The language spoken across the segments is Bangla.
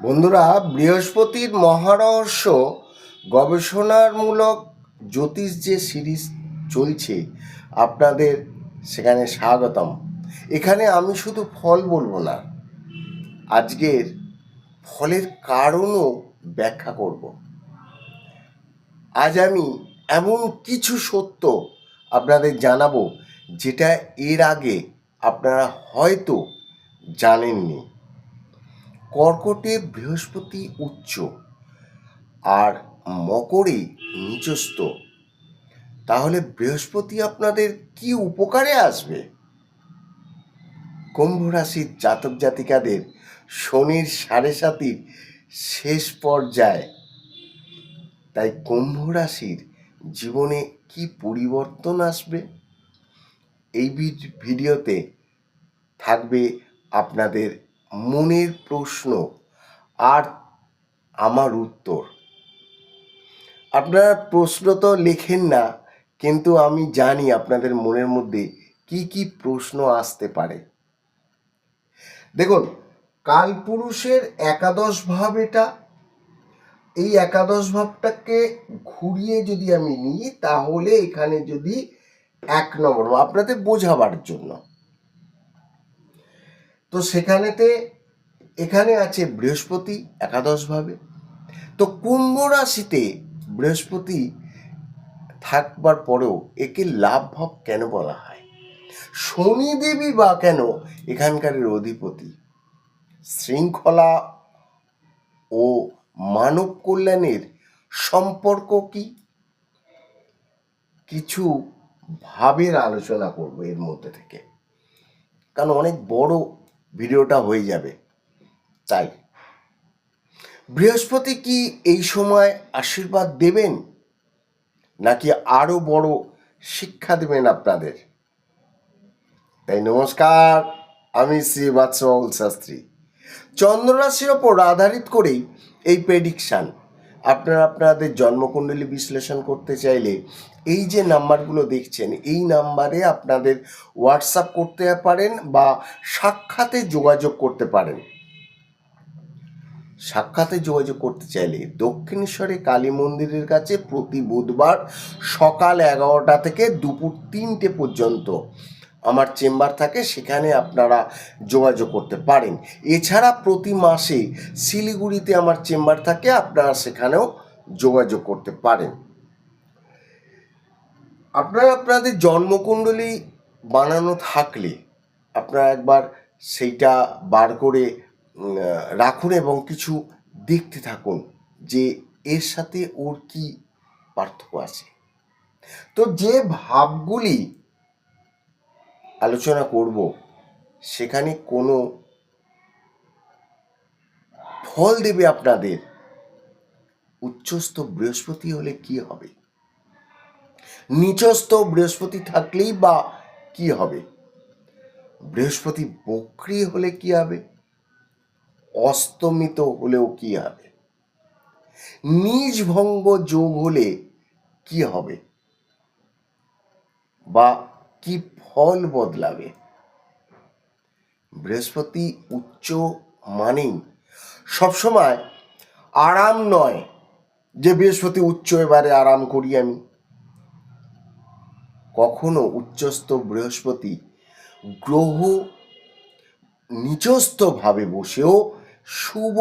বন্ধুরা, বৃহস্পতির মহারহস্য গবেষণামূলক জ্যোতিষ যে সিরিজ চলছে, আপনাদের সেখানে স্বাগতম। এখানে আমি শুধু ফল বলবো না, আজকের ফলের কারণও ব্যাখ্যা করব। আজ আমি এমন কিছু সত্য আপনাদের জানাবো যেটা এর আগে আপনারা হয়তো জানেননি। কর্কটে বৃহস্পতি উচ্চ আর মকরে নিচস্থ, তাহলে বৃহস্পতি আপনাদের কি উপকারে আসবে? কুম্ভ রাশির জাতক জাতিকাদের শনির ৭.৫ শেষ পর্যায়ে, তাই কুম্ভ রাশির জীবনে কি পরিবর্তন আসবে? এই ভিডিওতে থাকবে আপনাদের মনের প্রশ্ন আর আমার উত্তর। আপনারা প্রশ্ন তো লেখেন না, কিন্তু আমি জানি আপনাদের মনের মধ্যে কি কি প্রশ্ন আসতে পারে। দেখুন, কালপুরুষের একাদশ ভাব এটা। এই একাদশ ভাবটাকে ঘুরিয়ে যদি আমি নিই, তাহলে এখানে যদি ১ নম্বর, আপনাদের বোঝাবার জন্য, তো এখানে আছে বৃহস্পতি একাদশ ভাবে। তো কুম্ভ রাশিতে বৃহস্পতি থাকবার পরেও একে লাভ ভাব কেন বলা হয়? শনিদেবী বা কেন এখানকারের অধিপতি? শৃঙ্খলা ও মানব কল্যাণের সম্পর্ক কি? কিছু ভাবের আলোচনা করব এর মধ্যে থেকে, কারণ অনেক বড় ভিডিওটা হয়ে যাবে। তাই বৃহস্পতি কি এই সময় আশীর্বাদ দেবেন, নাকি আরো বড় শিক্ষা দেবেন আপনাদের? তাই নমস্কার, আমি শ্রী বাৎসবাবুল শাস্ত্রী। চন্দ্ররাশির ওপর আধারিত করেই এই প্রেডিকশান। আপনারা আপনাদের জন্মকুণ্ডলী বিশ্লেষণ করতে চাইলে এই যে নাম্বারগুলো দেখছেন, এই নাম্বারে আপনাদের হোয়াটসঅ্যাপ করতে পারেন বা সাক্ষাতে যোগাযোগ করতে পারেন। সাক্ষাতে যোগাযোগ করতে চাইলে দক্ষিণেশ্বরে কালী মন্দিরের কাছে প্রতি বুধবার সকাল 11টা থেকে দুপুর 3টে পর্যন্ত আমার চেম্বার থাকে, সেখানে আপনারা যোগাযোগ করতে পারেন। এছাড়া প্রতি মাসে শিলিগুড়িতে আমার চেম্বার থাকে, আপনারা সেখানেও যোগাযোগ করতে পারেন। আপনারা আপনাদের জন্মকুণ্ডলী বানানো থাকলে আপনারা একবার সেইটা বার করে রাখুন এবং কিছু দেখতে থাকুন যে এর সাথে ওর কি পার্থক্য আছে। তো যে ভাবগুলি আলোচনা করব, সেখানে কোনো ফল দেবে আপনাদের। উচ্চস্থ বৃহস্পতি হলে কি হবে, নিচস্থ বৃহস্পতি থাকলেই বা কি হবে, বৃহস্পতি বক্রী হলে কি হবে, অস্তমিত হলেও কি হবে, নিজ ভঙ্গ যোগ হলে কি হবে, বা কি ফল বদলাবে। বৃহস্পতি উচ্চ মানেই সবসময় আরাম নয় যে বৃহস্পতি উচ্চ এবারে আরাম করি আমি। কখনো উচ্চস্থ বৃহস্পতি গ্রহ নিচস্থভাবে বসেও শুভ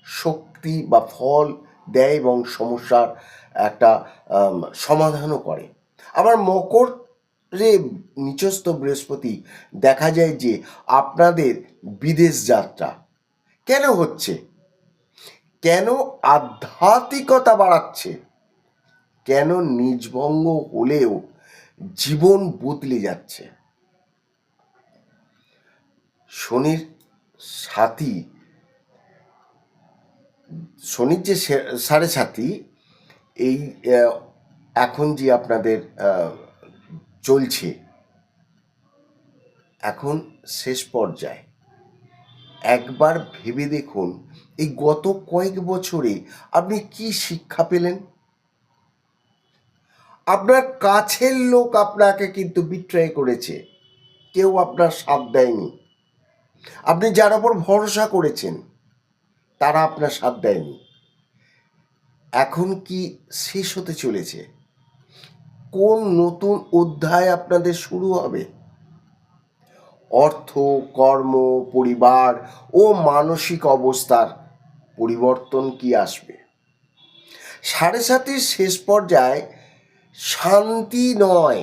শক্তি বা ফল দেয় এবং সমস্যার একটা সমাধানও করে। আবার মকরে নিচস্থ বৃহস্পতি দেখা যায় যে আপনাদের বিদেশ যাত্রা কেন হচ্ছে, কেন আধ্যাত্মিকতা বাড়াচ্ছে, কেন নিজভঙ্গ হলেও জীবন বদলে যাচ্ছে। শনির যে 7.5, এই এখন যে আপনাদের চলছে, এখন শেষ পর্যায়ে। একবার ভেবে দেখুন এই গত কয়েক বছরে আপনি কি শিক্ষা পেলেন? আপনার কাছের লোক আপনাকে কিন্তু বিট্রে করেছে, কেউ আপনার সাথ দেয়নি। আপনি যার ওপর ভরসা করেছেন, তারা আপনার সাথ দেয়নি, এখন কি শেষ হতে চলেছে? কোন নতুন অধ্যায় আপনাদের শুরু হবে? অর্থ, কর্ম, পরিবার ও মানসিক অবস্থার পরিবর্তন কি আসবে? 7.5-এর শেষ পর্যায়ে শান্তি নয়,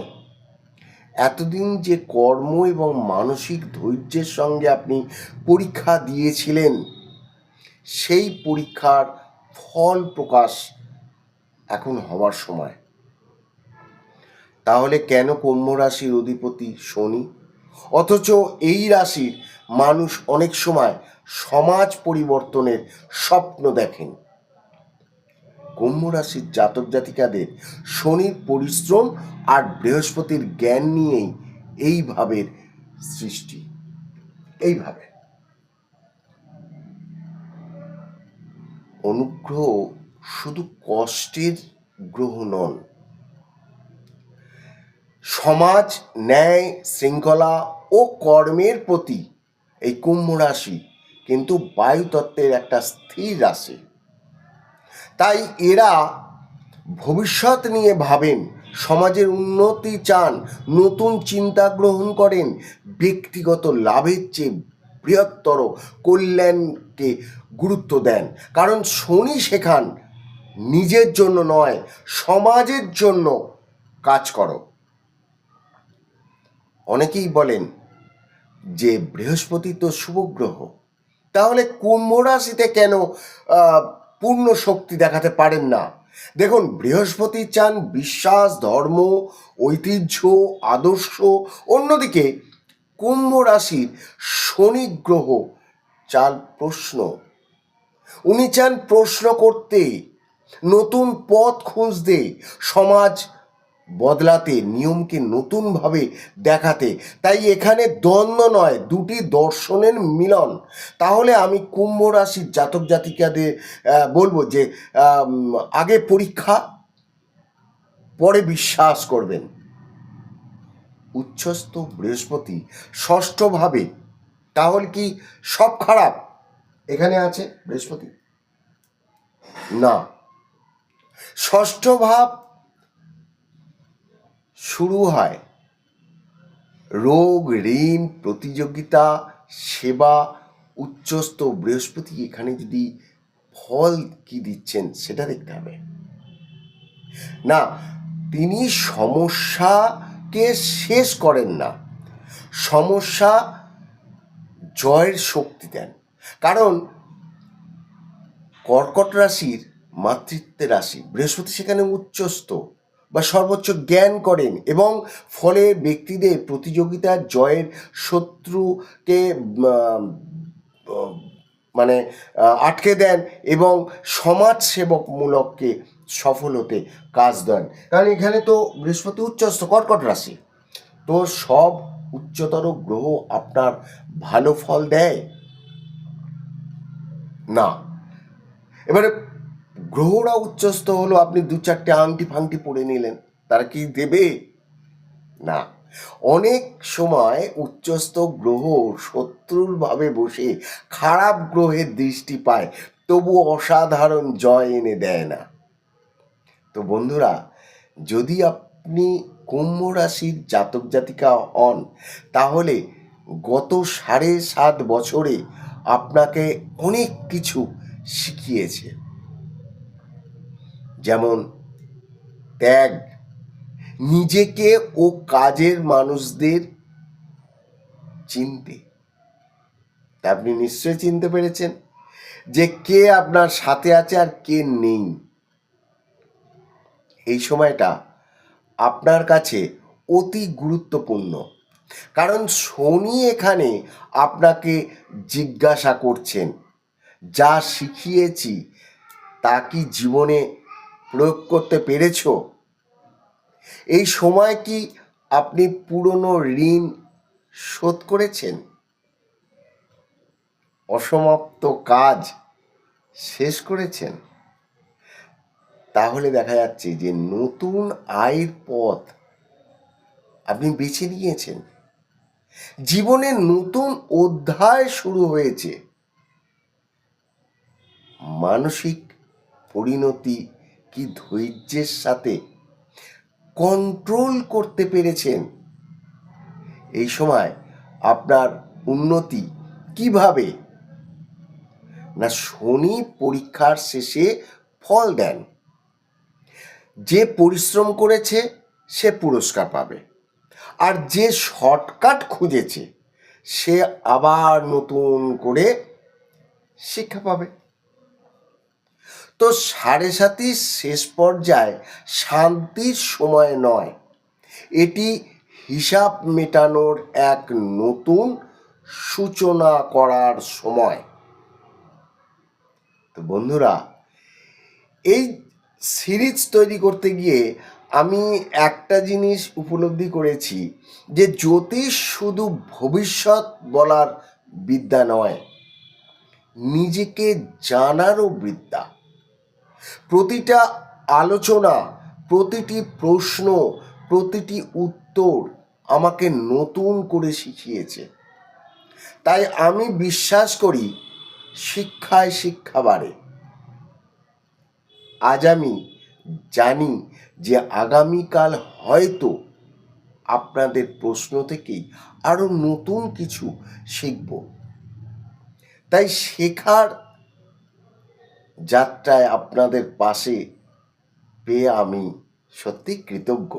এতদিন যে কর্ম এবং মানসিক ধৈর্যের সঙ্গে আপনি পরীক্ষা দিয়েছিলেন, সেই পরীক্ষার ফল প্রকাশ এখন হওয়ার সময়। তাহলে কেন কুম্ভ রাশির অধিপতি শনি, অথচ এই রাশির মানুষ অনেক সময় সমাজ পরিবর্তনের স্বপ্ন দেখেন? কুম্ভ রাশির জাতক জাতিকাদের শনির পরিশ্রম আর বৃহস্পতির জ্ঞান নিয়েই এইভাবে সৃষ্টি। এইভাবে অনুগ্রহ শুধু কষ্টের গ্রহ নন, সমাজ, ন্যায়, শৃঙ্খলা ও কর্মের প্রতি এই কুম্ভ রাশি কিন্তু বায়ুতত্ত্বের একটা স্থির রাশি। তাই এরা ভবিষ্যৎ নিয়ে ভাবেন, সমাজের উন্নতি চান, নতুন চিন্তা গ্রহণ করেন, ব্যক্তিগত লাভের চেয়ে বৃহত্তর কল্যাণকে গুরুত্ব দেন। কারণ শনি শেখান নিজের জন্য নয়, সমাজের জন্য কাজ করো। অনেকেই বলেন যে বৃহস্পতি তো শুভ গ্রহ, তাহলে কুম্ভ রাশিতে কেন পূর্ণ শক্তি দেখাতে পারেন না? দেখুন, বৃহস্পতি চান বিশ্বাস, ধর্ম, ঐতিহ্য, আদর্শ। অন্যদিকে কুম্ভ রাশির শনি গ্রহ চান প্রশ্ন। উনি চান প্রশ্ন করতে, নতুন পথ খুঁজতে, সমাজ বদলাতে, নিয়মকে নতুনভাবে দেখাতে। তাই এখানে দ্বন্দ্ব নয়, দুটি দর্শনের মিলন। তাহলে আমি কুম্ভ রাশির জাতক জাতিকাদের বলবো যে আগে পরীক্ষা, পরে বিশ্বাস করবেন। উচ্চস্থ বৃহস্পতি ষষ্ঠভাবে, তাহলে কি সব খারাপ এখানে আছে বৃহস্পতি? না, ষষ্ঠ ভাব শুরু হয় রোগ, ঋণ, প্রতিযোগিতা, সেবা। উচ্চস্থ বৃহস্পতি এখানে যদি ফল কি দিচ্ছেন সেটা দেখতে হবে না। তিনি সমস্যাকে শেষ করেন না, সমস্যা জয়ের শক্তি দেন। কারণ কর্কট রাশির মাতৃত্বের রাশি, বৃহস্পতি সেখানে উচ্চস্থ বা সর্বোচ্চ জ্ঞান করেন এবং ফলে ব্যক্তিদের প্রতিযোগিতার জয়ের, শত্রুকে মানে আটকে দেন এবং সমাজসেবকমূলককে সফল হতে কাজ দেন। কারণ এখানে তো বৃহস্পতি উচ্চস্থ কর্কট রাশি, তো সব উচ্চতর গ্রহ আপনার ভালো ফল দেয় না। এবারে গ্রহরা উচ্চস্থ হলো, আপনি 2-4টে আংটি ফাংটি পরে নিলেন, তারা কি দেবে? না। অনেক সময় উচ্চস্থ গ্রহ শত্রুর ভাবে বসে খারাপ গ্রহের দৃষ্টি পায়, তবু অসাধারণ জয় এনে দেয় না। তো বন্ধুরা, যদি আপনি কুম্ভ রাশির জাতক জাতিকা হন, তাহলে গত 7.5 বছরে আপনাকে অনেক কিছু শিখিয়েছে। যেমন ত্যাগ, নিজেকে ও কাজের মানুষদের চিনতে। আপনি নিশ্চয় চিনতে পেরেছেন যে কে আপনার সাথে আছে আর কে নেই। এই সময়টা আপনার কাছে অতি গুরুত্বপূর্ণ, কারণ শনি এখানে আপনাকে জিজ্ঞাসা করছেন, যা শিখিয়েছি তা কি জীবনে প্রয়োগ করতে পেরেছো? এই সময় কি আপনি পুরনো ঋণ শোধ করেছেন? অসমাপ্ত কাজ শেষ করেছেন? তাহলে দেখা যাচ্ছে যে নতুন আয়ের পথ আপনি বেছে নিয়েছেন, জীবনের নতুন অধ্যায় শুরু হয়েছে। মানসিক পরিণতি কি ধৈর্যের সাথে কন্ট্রোল করতে পেরেছেন? এই সময় আপনার উন্নতি কিভাবে? না, শনি পরীক্ষার শেষে ফল দেন। যে পরিশ্রম করেছে সে পুরস্কার পাবে, আর যে শর্টকাট খুঁজেছে সে আবার নতুন করে শিক্ষা পাবে। তো 7.5 শেষ পর্যায়ে শান্তির সময় নয়, এটি হিসাব মেটানোর এক নতুন সূচনা করার সময়। তো বন্ধুরা, এই সিরিজ তৈরি করতে গিয়ে আমি একটা জিনিস উপলব্ধি করেছি যে জ্যোতিষ শুধু ভবিষ্যৎ বলার বিদ্যা নয়, নিজেকে জানারও বিদ্যা। প্রতিটা আলোচনা, প্রতিটি প্রশ্ন, প্রতিটি উত্তর আমাকে নতুন করে শিখিয়েছে। তাই আমি বিশ্বাস করি শিক্ষায় শিক্ষা বাড়ে। আজ আমি জানি যে আগামীকাল হয়তো আপনাদের প্রশ্ন থেকেই আরো নতুন কিছু শিখব। তাই শেখার যাত্রায় আপনাদের পাশে পেয়ে আমি সত্যি কৃতজ্ঞ।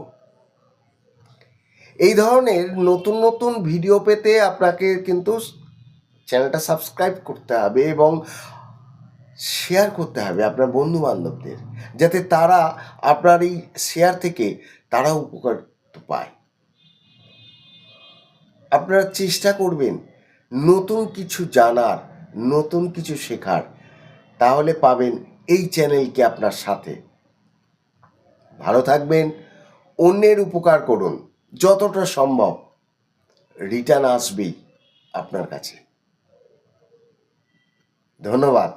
এই ধরনের নতুন নতুন ভিডিও পেতে আপনাকে কিন্তু চ্যানেলটা সাবস্ক্রাইব করতে হবে এবং শেয়ার করতে হবে আপনার বন্ধু বান্ধবদের, যাতে তারা আপনার এই শেয়ার থেকে তারা উপকার পায়। আপনারা চেষ্টা করবেন নতুন কিছু জানার, নতুন কিছু শেখার, তাহলে পাবেন এই চ্যানেলকে আপনার সাথে। ভালো থাকবেন, অন্যের উপকার করুন, যতটা সম্ভব রিটার্ন আসবেই আপনার কাছে। ধন্যবাদ।